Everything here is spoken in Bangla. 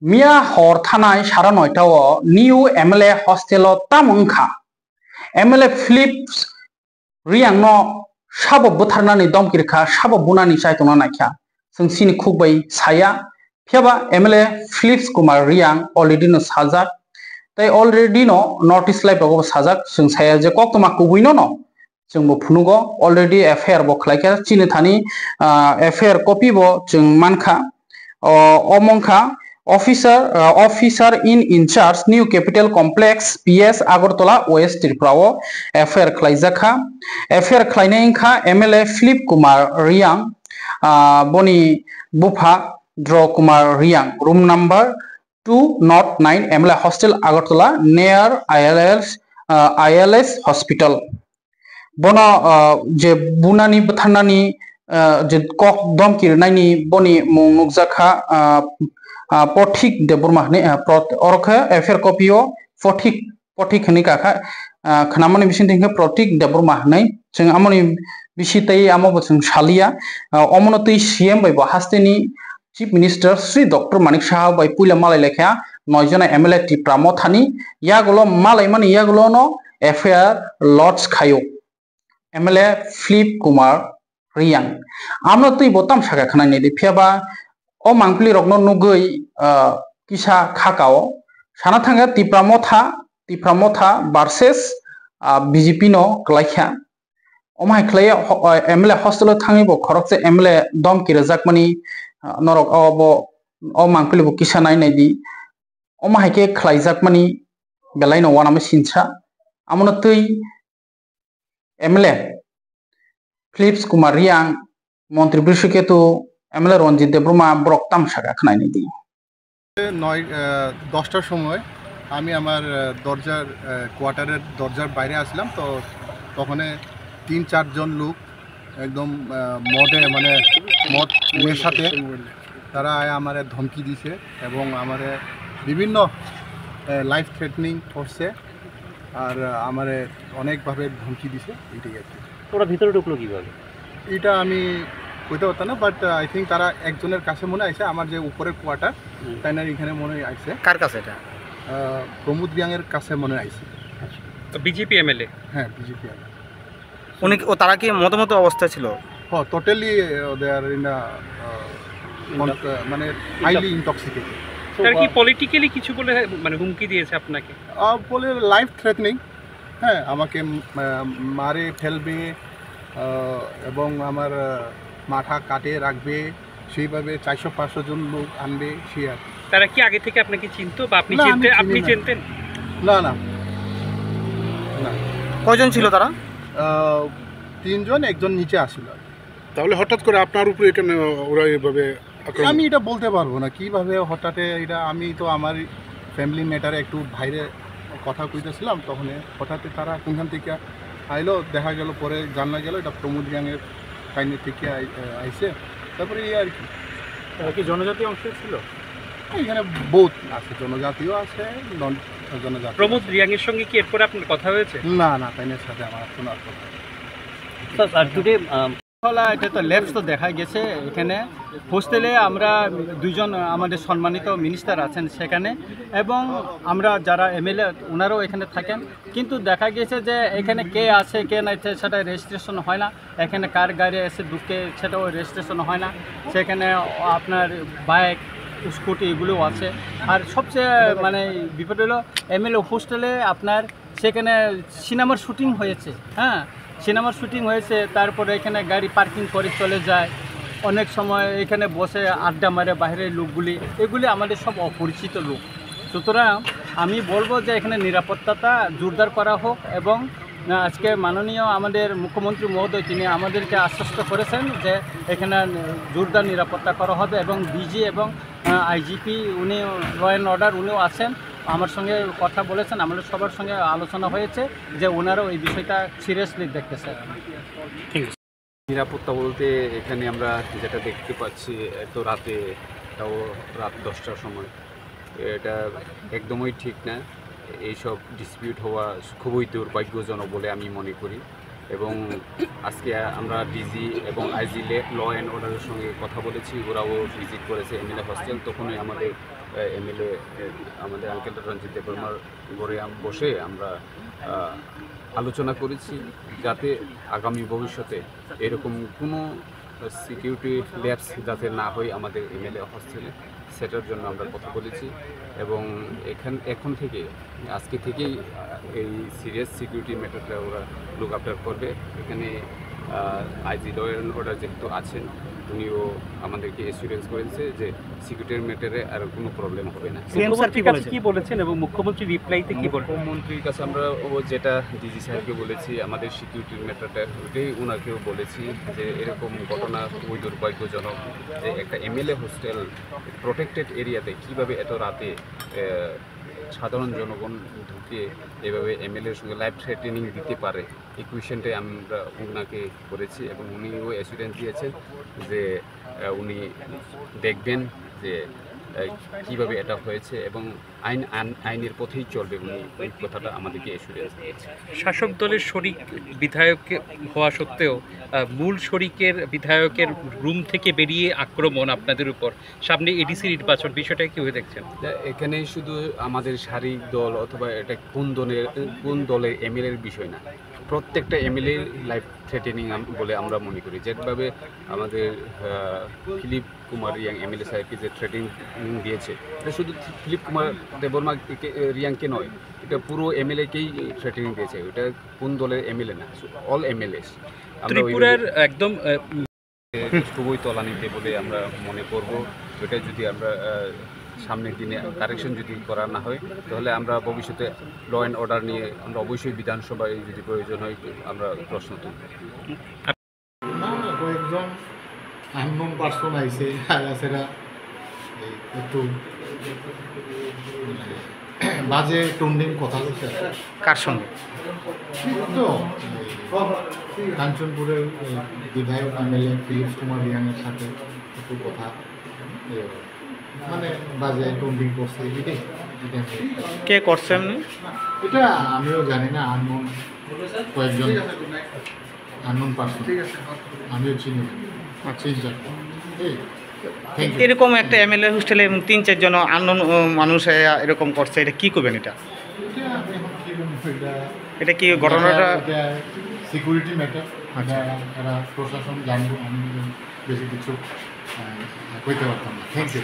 मिया हर थानाय सारा नयटाव निउ एमएलए हस्टेल तामंखा एमएलए फिलिप्स रियांग न साबब बुथारनानै दमकिरखा साबब बुनानै सायतना नायखा जों सिनि खुबै साया फियाबा MLA Philips Kumar Reang already न साजाक तै अलरेडी न नोटिस लाइफ बगो साजाक जों साया जे कक्तमा कुबैनो न जों बो फुनुगो अलरेडी एफआईआर बो खलायखा चिनि थानी एफआईआर कपि बो जों मानखा अमंखा officer in charge new capital complex PS Agartala west त्रिपुराओ एफआईआर खलायजाखा एफआईआर खलायनायखा एमएलए फिलिप कुमार रियांग बनी बुफा ड्र Kumar Reang room number 209 MLA hostel Agartala near ILS hospital बना जे बुनानी बुथारनानी जे कक दमकिरनायनी बनी मुंगजाखा पथिक देबरमा ने अरख एफआईआर कपिओ पथिक हनी काखा खनामनि बिसिन थिंखे प्रतीक देबरमा नै जों आमनि बिसितै आमबो जों सालिया अमनतै सीएम बाय हास्तेनि chief minister Shri doctor Manik Saha बाय पुइला मालाय लेखा 9 जना एमएलए टिप्रामो थानी यागुलो मालाय माने यागुलो न एफआईआर लॉर्ड्स खायो एमएलए फिलिप कुमार रियांग आमनतै बोताम सागा खनानै दे फियाबा ओ मांगपली रगनो नुगै किसा खाकाओ साना थांगा तिप्रामोथा वर्सेस बीजेपी नो क्लाइखा ओमाय क्लाय एमएलए हॉस्टेल थांगी बो खरकसे एमएलए दम किरजाकमनी नरक ओ मांगपली बो किसा नायनाय दी ओमाय के क्लाइजाकमनी बेलाय नो वानाम सिनसा आमनतै एमएलए फिलिप्स कुमार रियांग मंत्री बृषकेतु एमएलए रंजित देब्रमा ब्रक तामसागा खनायनाय दी 9-10টার সময় আমি আমার দরজার কোয়ার্টারের দরজার বাইরে আসলাম তো তখন 3-4 জন লোক একদম মদে মানে মদ নেশাতে তারা আমারে ধমকি দিছে এবং আমারে বিভিন্ন লাইফ থ্রেটনিং করছে আর আমারে অনেকভাবে ধমকি দিছে এইটাই আর কি। ওরা ভিতরে ঢুকলো কিভাবে এটা আমি কইতে পারতাম না বাট আই থিঙ্ক তারা একজনের কাছে মনে আইছে আমার যে উপরের কোয়ার্টার তাই না এখানে মনে আইছে। কার কাছে এটা প্রমোদ রিয়াংয়ের কাছে মনে আইছে। তো বিজেপি এমএলএ হ্যাঁ বিজেপি এমএলএ উনি ও তারা কি মতো অবস্থায় ছিল? হ্যাঁ টোটালি দে আর ইন মানে হাইলি ইনটক্সিকেটেড। তার কি পলিটিক্যালি কিছু বলে মানে হুমকি দিয়েছে আপনাকে? বলে লাইফ থ্রেটনিং, হ্যাঁ আমাকে মারে ফেলবে এবং আমার মাথা কাটে রাখবে সেইভাবে 400-500 জন লোক আনবে সে আর। তারা কি আগে থেকে আপনাকে চিনতো বা আপনি চিনতেন? না না না। কয়জন ছিল তারা? 3 জন, একজন নিচে আসছিল। তাহলে হঠাৎ করে আপনার উপরে এখানে ওরা এইভাবে আমি এটা বলতে পারবো না কিভাবে হঠাৎ এটা। আমি তো আমার ফ্যামিলি ম্যাটারে একটু বাইরে কথা কইতেছিলাম তখন হঠাৎ তারা কোনখান থেকে আইলো দেখা গেল, পরে জানা গেল এটা প্রমোদ রিয়াংয়ের কাহিনী থেকে আইছে। তারপরে এই আর কি। তারা কি জনজাতি অংশ ছিল? এখানে বহুত আছে, জনজাতিও আছে নন জনজাতি। প্রমোদ রিয়াংয়ের সঙ্গে কি এরপরে আপনার কথা হয়েছে? না না, তাইনের সাথে আমার কোনো কথা। স্যার টুডে এটা তো ল্যাবস তো দেখা গেছে এখানে হোস্টেলে আমরা 2 জন আমাদের সম্মানিত মিনিস্টার আছেন সেখানে এবং আমরা যারা এমএলএ ওনারাও এখানে থাকেন, কিন্তু দেখা গেছে যে এখানে কে আছে কে নাই সেটা রেজিস্ট্রেশন হয় না। এখানে কার গাড়ি এসে ঢুকে সেটাও রেজিস্ট্রেশন হয় না। সেখানে আপনার বাইক স্কুটি এগুলোও আছে। আর সবচেয়ে মানে বিপদ হলো এমএলএ হোস্টেলে আপনার সেখানে সিনেমার শুটিং হয়েছে। হ্যাঁ, সিনেমার শুটিং হয়েছে, তারপরে এখানে গাড়ি পার্কিং করে চলে যায়। অনেক সময় এখানে বসে আড্ডা মারে বাইরের লোকগুলি, এগুলি আমাদের সব অপরিচিত লোক। সুতরাং আমি বলবো যে এখানে নিরাপত্তাটা জোরদার করা হোক এবং আজকে মাননীয় আমাদের মুখ্যমন্ত্রী মহোদয় তিনি আমাদেরকে আশ্বস্ত করেছেন যে এখানে জোরদার নিরাপত্তা করা হবে এবং ডিজি এবং আইজিপি উনি ল অ্যান্ড অর্ডার উনিও আছেন, আমার সঙ্গে কথা বলেছেন। আমাদের সবার সঙ্গে আলোচনা হয়েছে যে ওনারাও এই বিষয়টা সিরিয়াসলি দেখতেছে। ঠিক আছে। নিরাপত্তা বলতে এখানে আমরা যেটা দেখতে পাচ্ছি এত রাতে, তাও রাত 10টার সময়, এটা একদমই ঠিক না। এইসব ডিসপিউট হওয়া খুবই দুর্ভাগ্যজনক বলে আমি মনে করি। এবং আজকে আমরা ডিজি এবং আইজি ল অ্যান্ড অর্ডারের সঙ্গে কথা বলেছি, ওরাও ভিজিট করেছে এমএলএ হস্টেল। তখনই আমাদের এমএলএ আমাদের আঙ্কেল রঞ্জিত দেববর্মার ঘরে বসে আমরা আলোচনা করেছি যাতে আগামী ভবিষ্যতে এরকম কোনো সিকিউরিটি ল্যাপস যাতে না হয় আমাদের এমএলএ হস্টেলে, সেটার জন্য আমরা কথা বলেছি। এবং এখন থেকে আজকে থেকেই এই সিরিয়াস সিকিউরিটি ম্যাটারটা ওরা লুক আফটার করবে। এখানে আইজি ল অ্যান্ড অর্ডার যেহেতু আছেন, উনিও আমাদেরকে এসিউরেন্স করেছে যে সিকিউরিটির ম্যাটারে আর কোনো প্রবলেম হবে না। কি বলেছেন এবং মুখ্যমন্ত্রী রিপ্লাইতে কি বলছেন? মুখ্যমন্ত্রীর কাছে আমরা যেটা ডিজি সাহেবকে বলেছি, আমাদের সিকিউরিটির ম্যাটারটা ওটাই ওনাকেও বলেছি যে এরকম ঘটনা খুবই দুর্ভাগ্যজনক যে একটা এমএলএ হোস্টেল প্রোটেক্টেড এরিয়াতে কীভাবে এত রাতে সাধারণ জনগণ ঢুকে এভাবে এমএলএর সঙ্গে লাইভ থ্রেটেনিং দিতে পারে, এই কোয়েশ্চেনটাই আমরা ওনাকে করেছি। এবং উনিও অ্যাসুরেন্স দিয়েছেন যে উনি দেখবেন যে কীভাবে এটা হয়েছে এবং আইনের পথেই চলবে, উনি ওই কথাটা আমাদেরকে অ্যাসুরেন্স দিয়েছে। শাসক দলের শরিক বিধায়ক হওয়া সত্ত্বেও মূল শরিকের বিধায়কের রুম থেকে বেরিয়ে আক্রমণ আপনাদের উপর, সামনে এডিসি নির্বাচন, বিষয়টা কীভাবে দেখছেন? এখানে শুধু আমাদের শারীরিক দল অথবা এটা কোন দলের এমএলএর বিষয় না, প্রত্যেকটা এমএলএ লাইফ থ্রেটেনিং বলে আমরা মনে করি। যেভাবে আমাদের ফিলিপ কুমার রিয়াং এমএলএ সাহেবকে যে থ্রেটেনিং দিয়েছে, এটা শুধু ফিলিপ কুমার দেববর্মা রিয়াংকে নয়, এটা পুরো এমএলএকেই থ্রেটেনিং দিয়েছে। এটা কোন দলের এমএলএ না, অল এমএলএস। ত্রিপুরার একদম খুবই তলানিতে বলে আমরা মনে করব। এটা যদি আমরা সামনের দিনে কারেকশন যদি করা না হয়, তাহলে আমরা ভবিষ্যতে ল অ্যান্ড অর্ডার নিয়ে আমরা অবশ্যই বিধানসভায় যদি প্রয়োজন হয় আমরা প্রশ্ন তুলব। কয়েকজন আননোন পার্সন আইসে আগাছেরা একটু বাজে টন্ডিং কথা বলছে। কার সঙ্গে? তো কাঞ্চনপুরের বিধায়ক এমএলএ ফিলিপ কুমার রিয়াংয়ের সাথে একটু কথা মানে বাজে টন্ডিং করছে। কে করছেন? এটা আমিও জানি না, আননোন কয়েকজন আননোন পার্সন, আমিও চিনি এরকম একটা এমএলএ হোস্টেলে 3-4 জন আননোন মানুষ এরকম করছে, এটা কি করবেন? এটা কি ঘটনাটা সিকিউরিটি ম্যাটার, এরা প্রশাসন জানবো, আমি বেশি কিছু কইতে পারতাম না। Thank you.